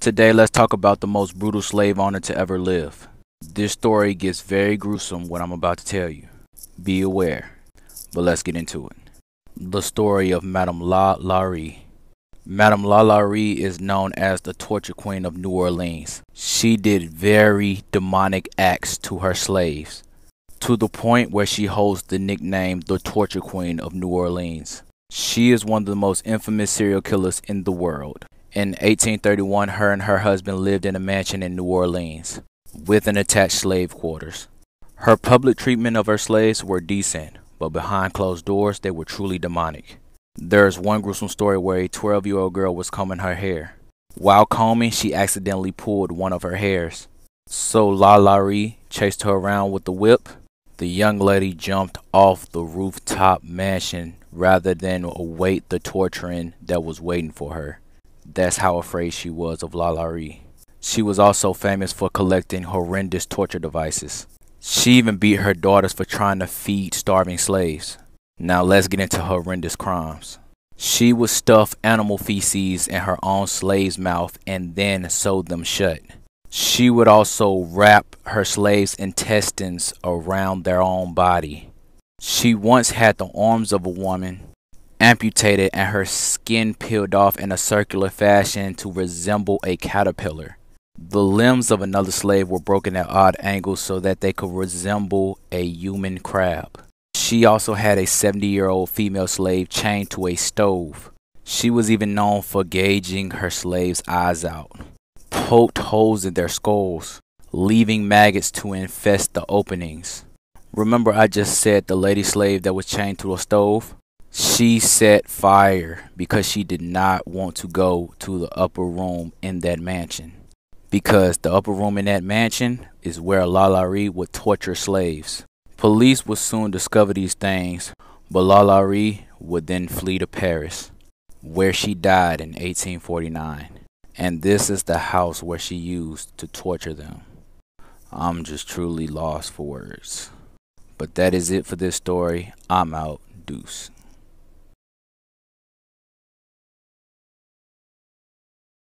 Today, let's talk about the most brutal slave owner to ever live. This story gets very gruesome, what I'm about to tell you. Be aware, but let's get into it. The story of Madame LaLaurie. Madame LaLaurie is known as the torture queen of New Orleans. She did very demonic acts to her slaves, to the point where she holds the nickname the torture queen of New Orleans. She is one of the most infamous serial killers in the world. In 1831, her and her husband lived in a mansion in New Orleans, with an attached slave quarters. Her public treatment of her slaves were decent, but behind closed doors, they were truly demonic. There's one gruesome story where a 12-year-old girl was combing her hair. While combing, she accidentally pulled one of her hairs. So LaLaurie chased her around with the whip. The young lady jumped off the rooftop mansion rather than await the torturing that was waiting for her. That's how afraid she was of LaLaurie. She was also famous for collecting horrendous torture devices. She even beat her daughters for trying to feed starving slaves. Now let's get into horrendous crimes. She would stuff animal feces in her own slave's mouth and then sew them shut. She would also wrap her slaves' intestines around their own body. She once had the arms of a woman amputated and her skin peeled off in a circular fashion to resemble a caterpillar. The limbs of another slave were broken at odd angles so that they could resemble a human crab. She also had a 70-year-old female slave chained to a stove. She was even known for gouging her slaves' eyes out, poked holes in their skulls, leaving maggots to infest the openings. Remember I just said the lady slave that was chained to a stove? She set fire because she did not want to go to the upper room in that mansion. Because the upper room in that mansion is where LaLaurie would torture slaves. Police would soon discover these things, but LaLaurie would then flee to Paris, where she died in 1849. And this is the house where she used to torture them. I'm just truly lost for words. But that is it for this story. I'm out. Deuce.